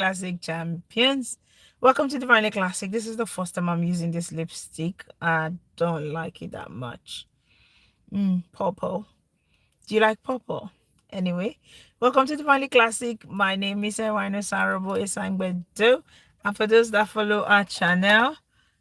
Classic champions. Welcome to Divinely Classic. This is the first time I'm using this lipstick. I don't like it that much. Purple. Do you like purple? Anyway, welcome to Divinely Classic. My name is Ewino Sarabo Esangbedo. And for those that follow our channel,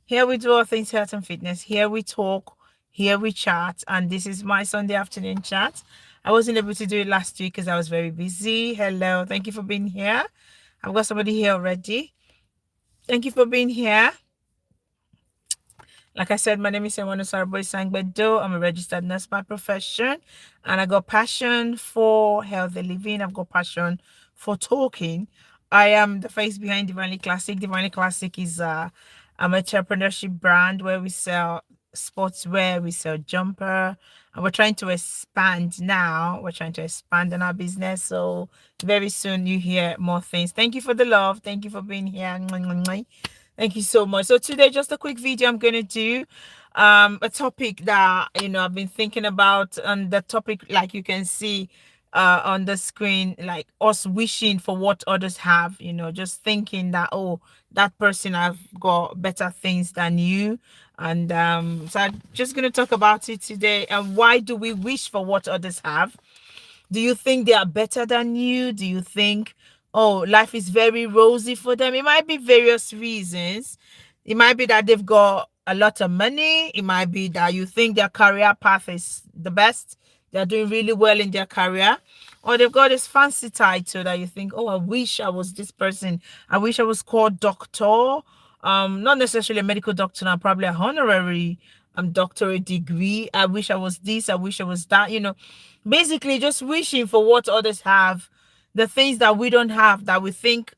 here we do all things health and fitness. Here we talk, here we chat, and this is my Sunday afternoon chat. I wasn't able to do it last week because I was very busy. Hello, thank you for being here. I've got somebody here already. Thank you for being here. Like I said, my name is Ewano Sarboy Sangbedo. I'm a registered nurse by profession, and I got passion for healthy living. I've got passion for talking. I am the face behind Divinely Classic. Divinely Classic is an entrepreneurship brand where we sell sportswear, we sell jumper, and we're trying to expand now. We're trying to expand in our business. So very soon you hear more things. Thank you for the love. Thank you for being here. Thank you so much. So today, just a quick video I'm going to do a topic that I've been thinking about, and the topic, like you can see on the screen, like us wishing for what others have, just thinking that, oh, that person have got better things than you. And so I'm just going to talk about it today. And why do we wish for what others have? Do you think they are better than you? Do you think, oh, life is very rosy for them? It might be various reasons. It might be that they've got a lot of money. It might be that you think their career path is the best. They're doing really well in their career. Or they've got this fancy title that you think, oh, I wish I was this person. I wish I was called doctor. Not necessarily a medical doctor, now probably a honorary doctorate degree. I wish I was this. I wish I was that. Basically just wishing for what others have, the things that we don't have that we think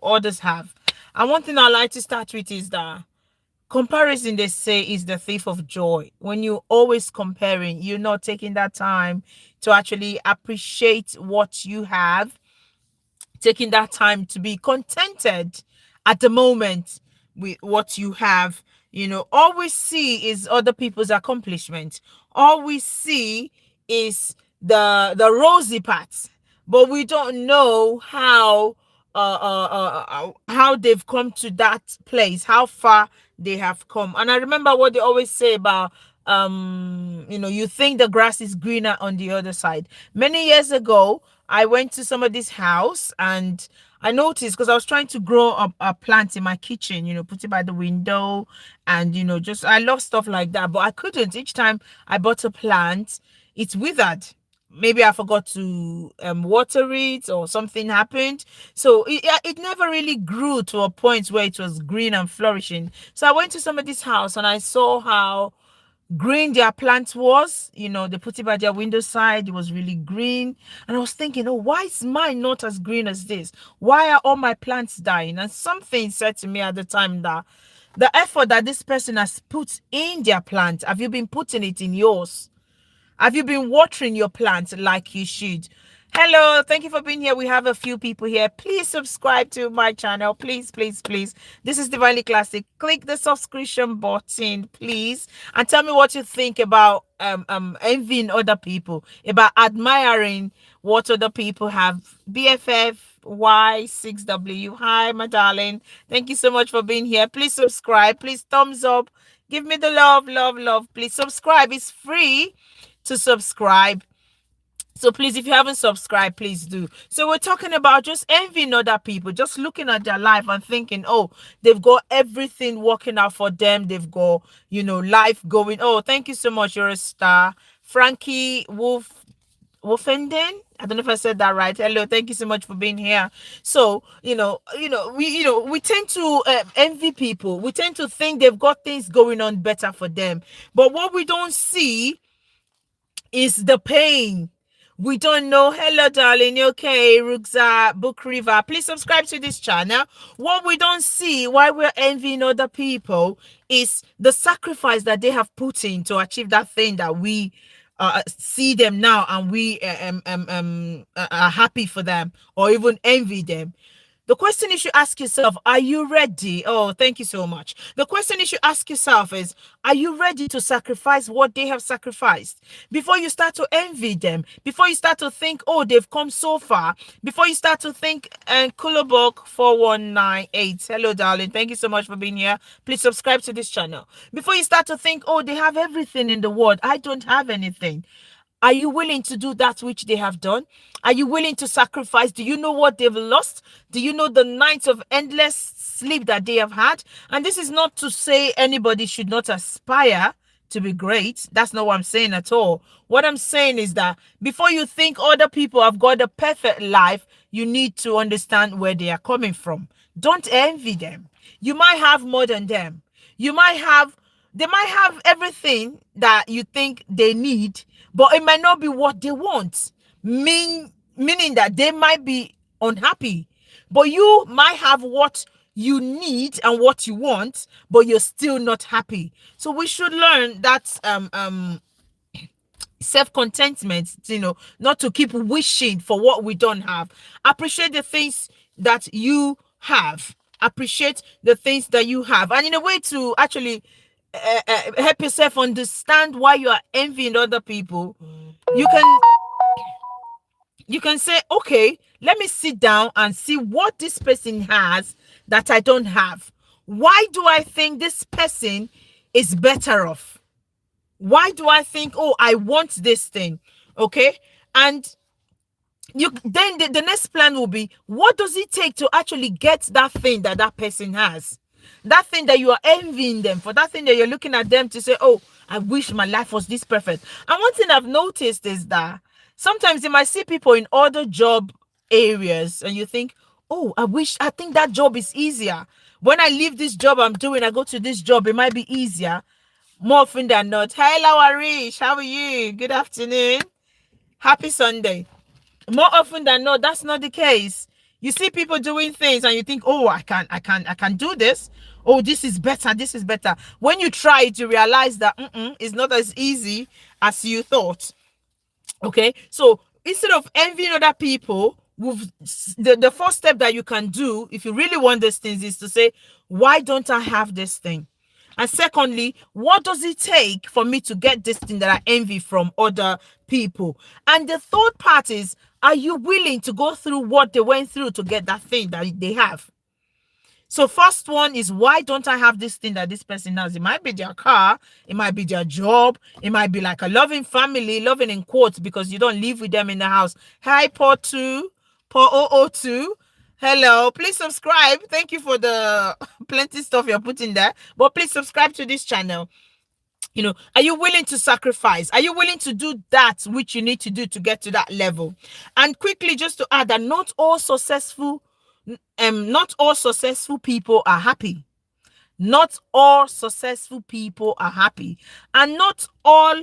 others have. And one thing I like to start with is that comparison, they say, is the thief of joy. When you're always comparing, you're not taking that time to actually appreciate what you have, taking that time to be contented at the moment with what you have. All we see is other people's accomplishment. All we see is the rosy parts, but we don't know how they've come to that place, how far they have come. And I remember what they always say about you think the grass is greener on the other side. Many years ago, I went to somebody's house and I noticed, because I was trying to grow up a plant in my kitchen, put it by the window, and just I love stuff like that, but I couldn't. Each time I bought a plant, it's withered. Maybe I forgot to water it, or something happened. So it never really grew to a point where it was green and flourishing. So I went to somebody's house and I saw how green their plant was. They put it by their window side. It was really green. And I was thinking, oh, why is mine not as green as this? Why are all my plants dying? And something said to me at the time that the effort that this person has put in their plant, have you been putting it in yours? Have you been watering your plants like you should? Hello, thank you for being here. We have a few people here. Please subscribe to my channel. Please, please, please. This is Divinely Classic. Click the subscription button, please, and tell me what you think about envying other people, about admiring what other people have. BFF Y6W. Hi, my darling. Thank you so much for being here. Please subscribe. Please thumbs up. Give me the love, love, love. Please subscribe. It's free to subscribe. So please, if you haven't subscribed, please do. So we're talking about just envying other people, just looking at their life and thinking, oh, they've got everything working out for them. They've got, life going. Oh, thank you so much. You're a star. Frankie Wolfenden. I don't know if I said that right. Hello, thank you so much for being here. So, we tend to envy people. We tend to think they've got things going on better for them. But what we don't see is the pain. We don't know. Hello, darling. You okay? Rugza, Book River. Please subscribe to this channel. What we don't see, why we're envying other people, is the sacrifice that they have put in to achieve that thing that we see them now, and we are happy for them or even envy them. The question you should ask yourself, are you ready? Oh, thank you so much. The question you should ask yourself is, are you ready to sacrifice what they have sacrificed? Before you start to envy them, before you start to think, oh, they've come so far, before you start to think, and Kulobok 4198, hello, darling. Thank you so much for being here. Please subscribe to this channel. Before you start to think, oh, they have everything in the world, I don't have anything. Are you willing to do that which they have done? Are you willing to sacrifice? Do you know what they've lost? Do you know the nights of endless sleep that they have had? And this is not to say anybody should not aspire to be great. That's not what I'm saying at all. What I'm saying is that before you think other people have got a perfect life, you need to understand where they are coming from. Don't envy them. You might have more than them. They might have everything that you think they need, but it might not be what they want. Meaning that they might be unhappy, but you might have what you need and what you want, but you're still not happy. So we should learn that self-contentment, not to keep wishing for what we don't have. Appreciate the things that you have. Appreciate the things that you have. And in a way to actually help yourself understand why you are envying other people, you can say, okay, let me sit down and see what this person has that I don't have. Why do I think this person is better off? Why do I think, oh, I want this thing? Okay. And then the next plan will be, what does it take to actually get that thing that that person has? That thing that you are envying them for, that thing that you're looking at them to say, oh, I wish my life was this perfect. And one thing I've noticed is that sometimes you might see people in other job areas and you think, oh, I think that job is easier. When I leave this job I'm doing, I go to this job, it might be easier. More often than not. Hello, Arish. How are you? Good afternoon. Happy Sunday. More often than not, that's not the case. You see people doing things and you think, oh, I can do this. Oh, this is better. This is better. When you try it, you realize that it's not as easy as you thought. Okay. So instead of envying other people, the first step that you can do, if you really want these things, is to say, why don't I have this thing? And secondly, what does it take for me to get this thing that I envy from other people? And the third part is, are you willing to go through what they went through to get that thing that they have? So first one is, why don't I have this thing that this person has? It might be their car, it might be their job, it might be like a loving family, loving in quotes because you don't live with them in the house. Hi, Paul 002. Hello, please subscribe. Thank you for the plenty stuff you're putting there, but please subscribe to this channel. Are you willing to sacrifice? Are you willing to do that which you need to do to get to that level? And quickly, just to add that not all successful people are happy. Not all successful people are happy, and not all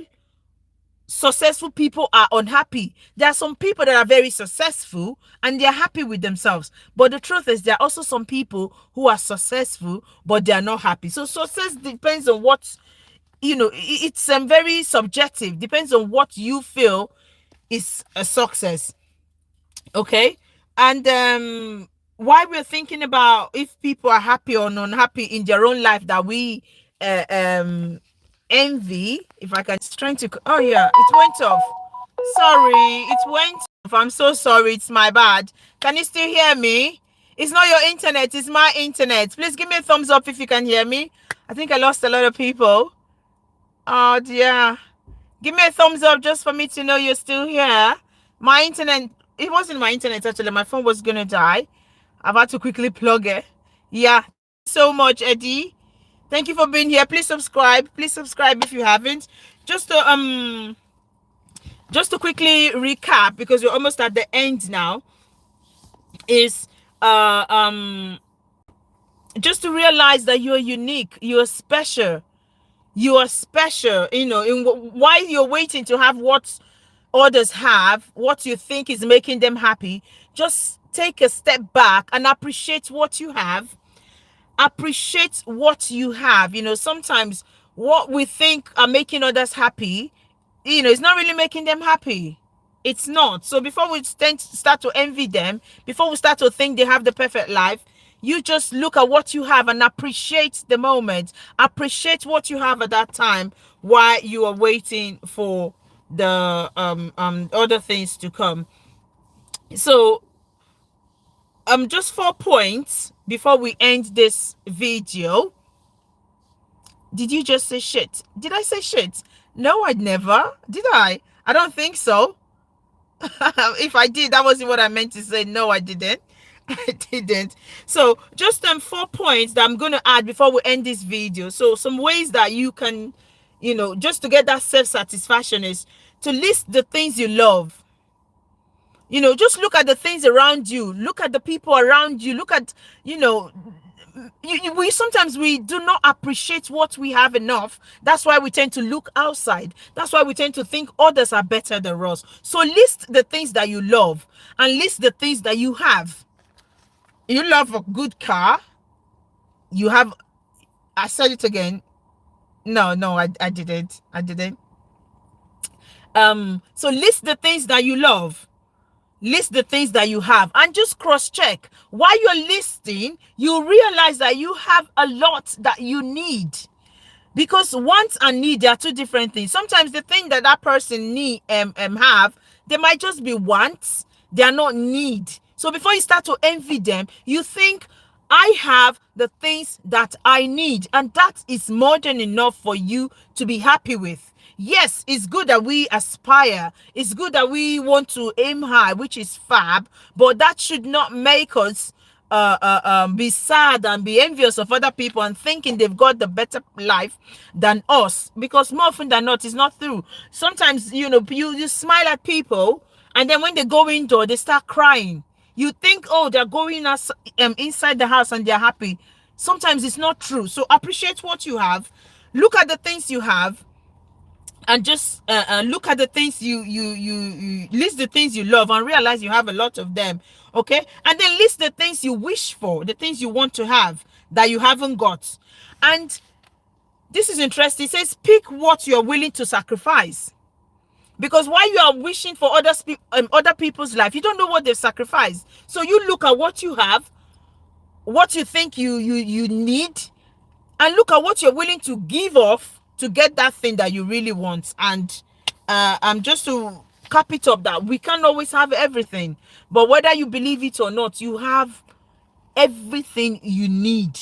successful people are unhappy. There are some people that are very successful and they're happy with themselves, but the truth is there are also some people who are successful but they are not happy. So success depends on what it's very subjective, depends on what you feel is a success. Okay. And why we're thinking about if people are happy or unhappy in their own life that we envy, if I can, it's trying to, oh yeah, it went off. Sorry, it went off. I'm so sorry, it's my bad. Can you still hear me? It's not your internet, it's my internet. Please give me a thumbs up if you can hear me. I think I lost a lot of people. Oh dear. Give me a thumbs up just for me to know you're still here. My internet, it wasn't my internet actually, my phone was gonna die. I've had to quickly plug it. Yeah, so much, Eddie. Thank you for being here. Please subscribe. Please subscribe if you haven't. Just to quickly recap, because we're almost at the end now, is just to realize that you're unique, you're special. You are special, while you're waiting to have what others have, what you think is making them happy, just take a step back and appreciate what you have. Appreciate what you have. Sometimes what we think are making others happy, it's not really making them happy. It's not. So before we start to envy them, before we start to think they have the perfect life, you just look at what you have and appreciate the moment. Appreciate what you have at that time while you are waiting for the other things to come. So just 4 points before we end this video. Did you just say shit? Did I say shit? No, I'd never. Did I? I don't think so. If I did, that wasn't what I meant to say. No, I didn't. I didn't. So just 4 points that I'm going to add before we end this video. So some ways that you can, just to get that self-satisfaction is to list the things you love. Just look at the things around you. Look at the people around you. Look at, we sometimes we do not appreciate what we have enough. That's why we tend to look outside. That's why we tend to think others are better than us. So list the things that you love and list the things that you have. You love a good car. You have, I said it again. No, I didn't. So list the things that you love. List the things that you have and just cross-check. While you're listing, you realize that you have a lot that you need. Because wants and need, they are two different things. Sometimes the thing that person need have, they might just be wants. They are not need. So before you start to envy them, you think, I have the things that I need, and that is more than enough for you to be happy with. Yes, it's good that we aspire. It's good that we want to aim high, which is fab, but that should not make us be sad and be envious of other people and thinking they've got the better life than us, because more often than not, it's not true. Sometimes, you smile at people, and then when they go indoor, they start crying. You think, oh, they're going inside the house and they're happy. Sometimes it's not true. So appreciate what you have. Look at the things you have, and just look at the things you list the things you love and realize you have a lot of them. Okay, and then list the things you wish for, the things you want to have that you haven't got. And this is interesting. It says pick what you're willing to sacrifice, because while you are wishing for other people's life, you don't know what they've sacrificed. So you look at what you have, what you think you need, and look at what you're willing to give off to get that thing that you really want. And just to cap it up, that we can't always have everything, but whether you believe it or not, you have everything you need.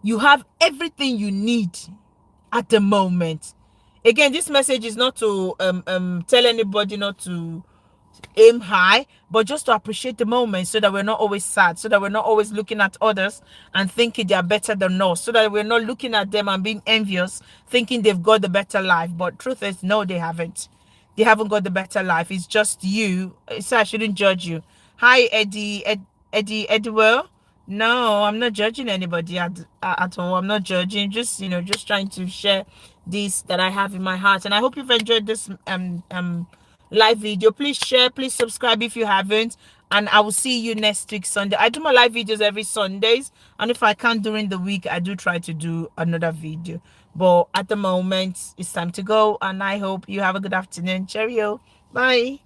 You have everything you need at the moment. Again, this message is not to tell anybody not to aim high, but just to appreciate the moment, so that we're not always sad, so that we're not always looking at others and thinking they're better than us, so that we're not looking at them and being envious, thinking they've got the better life. But truth is, no, they haven't. They haven't got the better life. It's just you. So I shouldn't judge you. Hi, Eddie Edwell. No, I'm not judging anybody at all. I'm not judging. Just just trying to share this that I have in my heart. And I hope you've enjoyed this live video. Please share, please subscribe if you haven't, and I will see you next week Sunday. I do my live videos every Sundays, and if I can't during the week, I do try to do another video. But at the moment, it's time to go, and I hope you have a good afternoon. Cheerio. Bye.